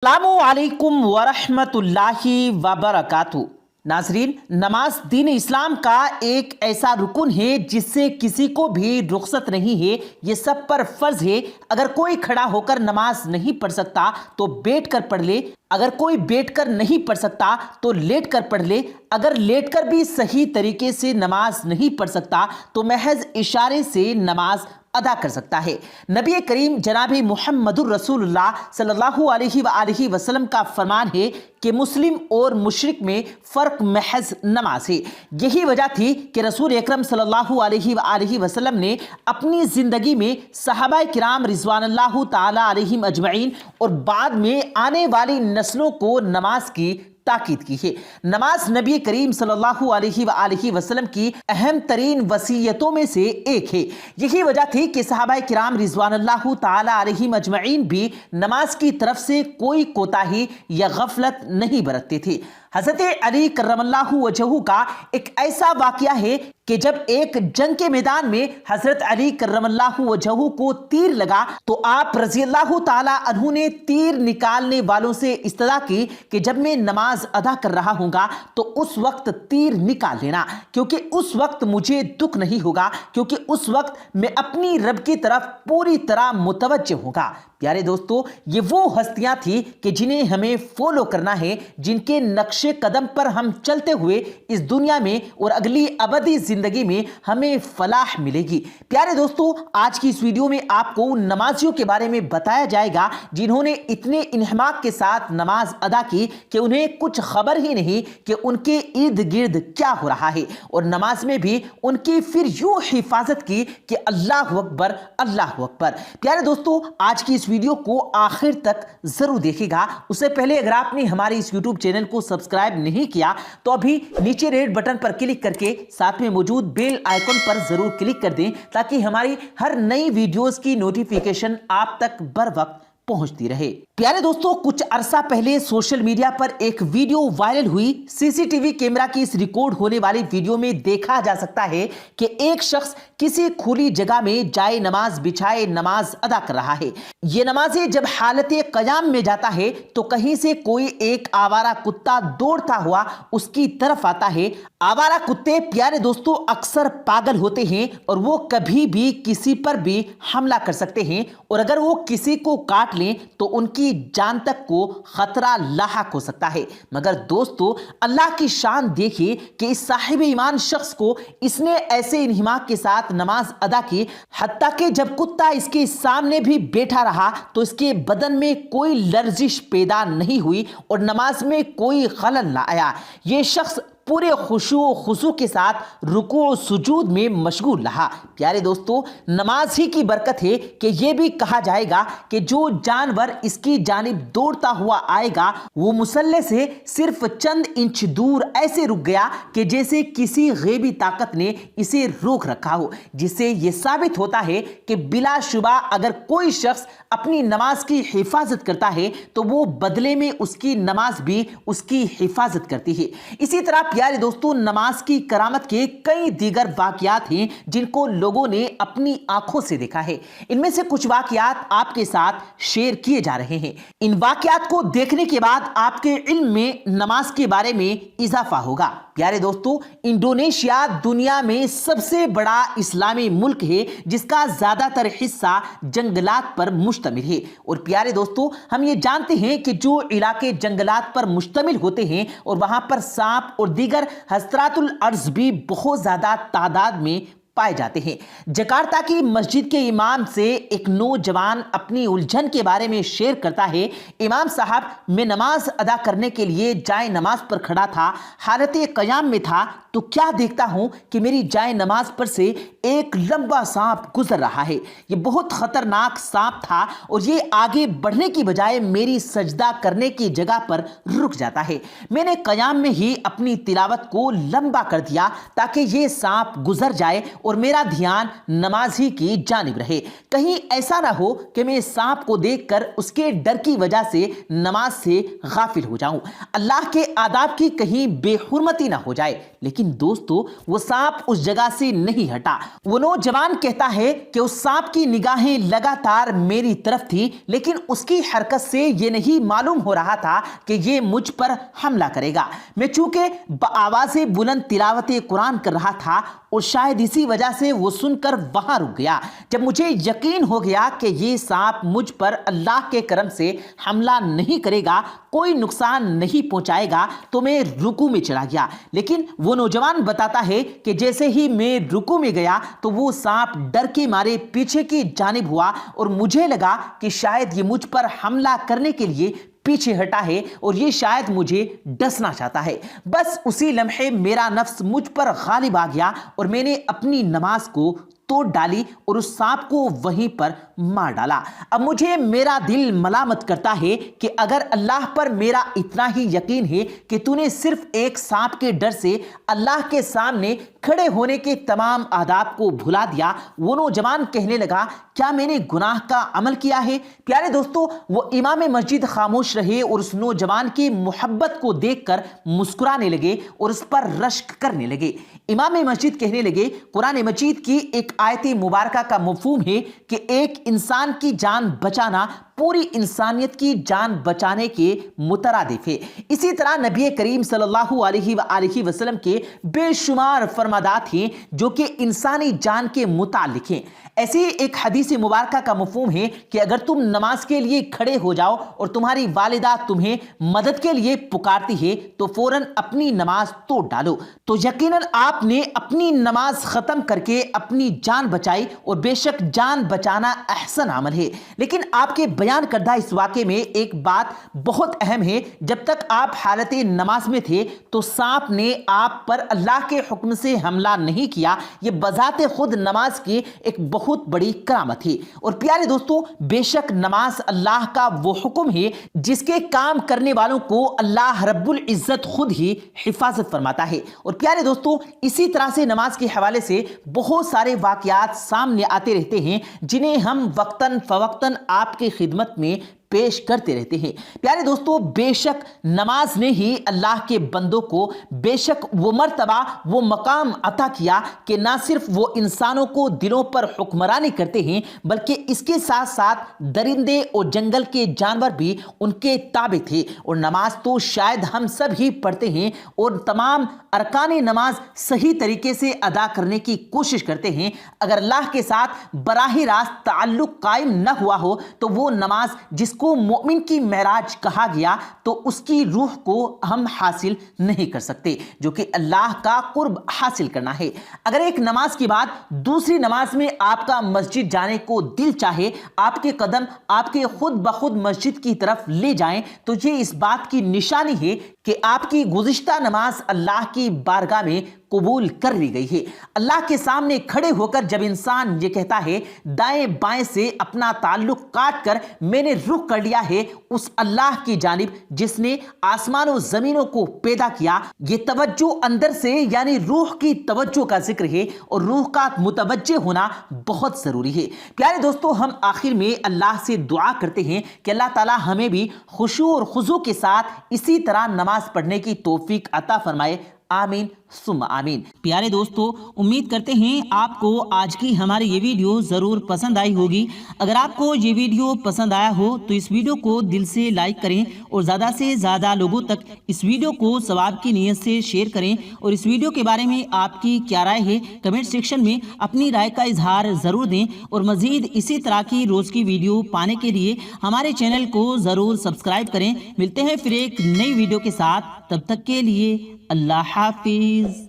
अस्सलामुअलैकुम वरहमतुल्लाहि वबरकातुहू। नाजरीन, नमाज दीन इस्लाम का एक ऐसा रुकन है जिससे किसी को भी रुखसत नहीं है। ये सब पर फर्ज है। अगर कोई खड़ा होकर नमाज नहीं पढ़ सकता तो बैठकर पढ़ ले, अगर कोई बैठकर नहीं पढ़ सकता तो लेटकर पढ़ ले, अगर लेटकर भी सही तरीके से नमाज नहीं पढ़ सकता तो महज इशारे से नमाज अदा कर सकता है। नबी करीम जनाब मुहम्मदुर रसूलुल्लाह सल्लल्लाहु अलैहि वसल्लम का फरमान है कि मुस्लिम और मुशरिक में फ़र्क महज नमाज है। यही वजह थी कि रसूल अकरम सल्लल्लाहु अलैहि वसल्लम ने अपनी ज़िंदगी में सहाबा किराम रिज़वानुल्लाह ताला अलैहिम अजमईन और बाद में आने वाली नस्लों को नमाज की ताकीद की है। नमाज नबी करीम सल्लल्लाहु अलैहि वसल्लम की अहम तरीन वसीयतों में से एक है। यही वजह थी कि सहाबा किराम रिज़वानुल्लाह ताला अलैहिम अजमईन भी नमाज की तरफ से कोई कोताही या गफलत नहीं बरतते थे। हज़रत अली करमल्लाहु वजहू का एक ऐसा वाक़या है कि जब एक जंग के मैदान में हज़रत अली करमल्लाहु वजहू को तीर लगा तो आप रज़ियल्लाहु ताला अन्हु ने तीर निकालने वालों से इस्तदा की कि जब मैं नमाज अदा कर रहा हूँगा तो उस वक्त तीर निकाल लेना, क्योंकि उस वक्त मुझे दुख नहीं होगा, क्योंकि उस वक्त मैं अपनी रब की तरफ पूरी तरह मुतवज्जह होगा। प्यारे दोस्तों, ये वो हस्तियां थी कि जिन्हें हमें फॉलो करना है, जिनके नक्शे कदम पर हम चलते हुए इस दुनिया में और अगली अबदी जिंदगी में हमें फलाह मिलेगी। प्यारे दोस्तों, आज की इस वीडियो में आपको उन नमाजियों के बारे में बताया जाएगा जिन्होंने इतने इन्हमाक के साथ नमाज अदा की कि उन्हें कुछ खबर ही नहीं कि उनके इर्द गिर्द क्या हो रहा है, और नमाज में भी उनकी फिर यूं हिफाजत की कि अल्लाह अकबर अल्लाह अकबर। प्यारे दोस्तों, आज की वीडियो को आखिर तक जरूर देखिएगा। उससे पहले अगर आपने हमारे इस YouTube चैनल को सब्सक्राइब नहीं किया तो अभी नीचे रेड बटन पर क्लिक करके साथ में मौजूद बेल आइकन पर जरूर क्लिक कर दें, ताकि हमारी हर नई वीडियोस की नोटिफिकेशन आप तक बर वक्त पहुंचती रहे। प्यारे दोस्तों, कुछ अरसा पहले सोशल मीडिया पर एक वीडियो वायरल हुई। सीसीटीवी कैमरा की इस रिकॉर्ड होने वाली वीडियो में देखा जा सकता है कि एक शख्स किसी खुली जगह में जाए नमाज बिछाए नमाज अदा कर रहा है। ये नमाज़ी जब हालत क़याम में जाता है तो कहीं से कोई एक आवारा कुत्ता दौड़ता हुआ उसकी तरफ आता है। आवारा कुत्ते प्यारे दोस्तों अक्सर पागल होते हैं और वो कभी भी किसी पर भी हमला कर सकते हैं, और अगर वो किसी को काट लें तो उनकी जान तक को खतरा लाहक हो सकता है। मगर दोस्तों, अल्लाह की शान देखिए कि इस साहिब ईमान शख्स को इसने ऐसे इन्हिमाक के साथ नमाज अदा की, हत्ता कि जब कुत्ता इसके सामने भी बैठा रहा तो इसके बदन में कोई लर्जिश पैदा नहीं हुई और नमाज में कोई खलल ना आया। ये शख्स पूरे खुशू खुशू के साथ रुकू सुजूद में मशगूल रहा। प्यारे दोस्तों, नमाज ही की बरकत है कि यह भी कहा जाएगा कि जो जानवर इसकी जानिब दौड़ता हुआ आएगा वो मुसल्ले से सिर्फ चंद इंच दूर ऐसे रुक गया कि जैसे किसी गैबी ताकत ने इसे रोक रखा हो, जिससे यह साबित होता है कि बिलाशुबा अगर कोई शख्स अपनी नमाज की हिफाजत करता है तो वो बदले में उसकी नमाज भी उसकी हिफाजत करती है। इसी तरह प्यारे दोस्तों, नमाज की करामत के कई दीगर वाक़यात हैं जिनको लोगों ने अपनी आंखों से देखा है। इनमें से कुछ वाक़यात आपके साथ शेयर किए जा रहे हैं। इन वाक़यात को देखने के बाद आपके इल्म में नमाज के बारे में इजाफा होगा। प्यारे दोस्तों, इंडोनेशिया दुनिया में सबसे बड़ा इस्लामी मुल्क है जिसका ज्यादातर हिस्सा जंगलात पर मुश्तमिल है। और प्यारे दोस्तों, हम ये जानते हैं कि जो इलाके जंगलात पर मुश्तमिल होते हैं और वहां पर सांप और दीगर हसरातुल अर्ज भी बहुत ज्यादा तादाद में पाए जाते हैं। जकार्ता की मस्जिद के इमाम से एक नौजवान अपनी उलझन के बारे में शेयर करता है। इमाम साहब, मैं नमाज अदा करने के लिए जाए नमाज पर खड़ा था, हालत क़याम में था, तो क्या देखता हूं कि मेरी जाए नमाज पर से एक लंबा सांप गुजर रहा है। ये बहुत खतरनाक सांप था और ये आगे बढ़ने की बजाय मेरी सजदा करने की जगह पर रुक जाता है। मैंने क़याम में ही अपनी तिलावत को लंबा कर दिया ताकि ये सांप गुजर जाए اور میرا دھیان نماز ہی کی جانب رہے۔ کہیں ایسا نہ ہو کہ میں سانپ کو دیکھ کر اس کے ڈر کی وجہ سے نماز سے غافل ہو جاؤں، اللہ کے آداب کی کہیں بے حرمتی نہ ہو جائے۔ لیکن دوستو، وہ سانپ اس جگہ سے نہیں ہٹا۔ وہ نوجوان کہتا ہے کہ اس سانپ کی نگاہیں لگاتار میری طرف تھی، لیکن اس کی حرکت سے یہ نہیں معلوم ہو رہا تھا کہ یہ مجھ پر حملہ کرے گا۔ میں چونکہ بآواز بلند تلاوت قرآن کر رہا تھا اور شاید اسی وجہ سے وہ سن کر وہاں رک گیا۔ جب مجھے یقین ہو گیا کہ یہ سانپ مجھ پر اللہ کے کرم سے حملہ نہیں کرے گا، کوئی نقصان نہیں پہنچائے گا، تو میں رکوع میں چلا گیا۔ لیکن وہ نوجوان بتاتا ہے کہ جیسے ہی میں رکوع میں گیا تو وہ سانپ ڈر کے مارے پیچھے کی جانب ہوا اور مجھے لگا کہ شاید یہ مجھ پر حملہ کرنے کے لیے پیچھے ہٹا ہے اور یہ شاید مجھے ڈسنا چاہتا ہے۔ بس اسی لمحے میرا نفس مجھ پر غالب آ گیا اور میں نے اپنی نماز کو توڑ ڈالی اور اس سانپ کو وہیں پر مار ڈالا۔ اب مجھے میرا دل ملامت کرتا ہے کہ اگر اللہ پر میرا اتنا ہی یقین ہے کہ تو نے صرف ایک سانپ کے ڈر سے اللہ کے سامنے کھڑے ہونے کے تمام آداب کو بھلا دیا۔ وہ نوجوان کہنے لگا، کیا میں نے گناہ کا عمل کیا ہے؟ پیارے دوستو، وہ امام مسجد خاموش رہے اور اس نوجوان کی محبت کو دیکھ کر مسکرانے لگے اور اس پر رشک کرنے لگے۔ امام مسجد کہنے لگے، قرآن مجید کی ایک آیت مبارکہ کا مفہوم ہے کہ ایک انسان کی جان بچانا پوری انسانیت کی جان بچانے کے مترادف ہے۔ اسی طرح نبی کریم صلی اللہ علیہ وآلہ وسلم کے بے شمار فرمادات ہیں جو کہ انسانی جان کے متعلق ہیں۔ ایسی ایک حدیث مبارکہ کا مفہوم ہے کہ اگر تم نماز کے لیے کھڑے ہو جاؤ اور تمہاری والدہ تمہیں مدد کے لیے پکارتی ہے تو فوراً اپنی نماز توڑ ڈالو۔ تو یقیناً آپ نے اپنی نماز ختم کر کے اپنی جان بچائی، اور بے شک جان بچانا احسن عمل ہے۔ لیکن آپ کے بیان کردہ اس واقعے میں ایک بات بہت اہم ہے، جب تک آپ حالت نماز میں تھے تو سانپ نے آپ پر اللہ کے حکم سے حملہ نہیں کیا۔ یہ بذات خود نماز کی ایک بہت بڑی کرامت ہے۔ اور پیارے دوستو، بے شک نماز اللہ کا وہ حکم ہے جس کے کام کرنے والوں کو اللہ رب العزت خود ہی حفاظت فرماتا ہے۔ اور پیارے دوستو، اسی طرح سے نماز کے حوالے سے بہت سارے واقعات سامنے آتے رہتے ہیں جنہیں ہم وقتاً فوقتاً آپ کی خدمت میں پیش کرتے رہتے ہیں۔ پیارے دوستو، بے شک نماز نے ہی اللہ کے بندوں کو بے شک وہ مرتبہ، وہ مقام عطا کیا کہ نہ صرف وہ انسانوں کو دلوں پر حکمرانی کرتے ہیں بلکہ اس کے ساتھ ساتھ درندے اور جنگل کے جانور بھی ان کے تابع تھے۔ اور نماز تو شاید ہم سب ہی پڑھتے ہیں اور تمام ارکان نماز صحیح طریقے سے ادا کرنے کی کوشش کرتے ہیں۔ اگر اللہ کے ساتھ براہ راست تعلق قائم نہ ہوا ہو تو وہ نماز جس کو مومن کی معراج کہا گیا تو اس کی روح کو ہم حاصل نہیں کر سکتے، جو کہ اللہ کا قرب حاصل کرنا ہے۔ اگر ایک نماز کے بعد دوسری نماز میں آپ کا مسجد جانے کو دل چاہے، آپ کے قدم آپ کے خود بخود مسجد کی طرف لے جائیں، تو یہ اس بات کی نشانی ہے کہ آپ کی گزشتہ نماز اللہ کی بارگاہ میں قبول کر لی گئی ہے۔ اللہ کے سامنے کھڑے ہو کر جب انسان یہ کہتا ہے دائیں بائیں سے اپنا تعلق کاٹ کر میں نے رخ کر لیا ہے اس اللہ کی جانب جس نے آسمان و زمینوں کو پیدا کیا، یہ توجہ اندر سے یعنی روح کی توجہ کا ذکر ہے، اور روح کا متوجہ ہونا بہت ضروری ہے۔ پیارے دوستو، ہم آخر میں اللہ سے دعا کرتے ہیں کہ اللہ تعالی ہمیں بھی خشوع اور خضوع کے ساتھ اسی طرح نماز پڑھنے کی توفیق عطا فرمائے۔ آمین ثم آمین۔ پیارے دوستو، امید کرتے ہیں آپ کو آج کی ہماری یہ ویڈیو ضرور پسند آئی ہوگی۔ اگر آپ کو یہ ویڈیو پسند آیا ہو تو اس ویڈیو کو دل سے لائک کریں اور زیادہ سے زیادہ لوگوں تک اس ویڈیو کو ثواب کی نیت سے شیئر کریں، اور اس ویڈیو کے بارے میں آپ کی کیا رائے ہے کمنٹ سیکشن میں اپنی رائے کا اظہار ضرور دیں، اور مزید اسی طرح کی روز کی ویڈیو پانے کے لیے ہمارے چینل کو ضرور سبسکرائب کریں۔ ملتے ہیں پھر ایک نئی ویڈیو کے ساتھ، تب تک کے لیے اللہ حافظ۔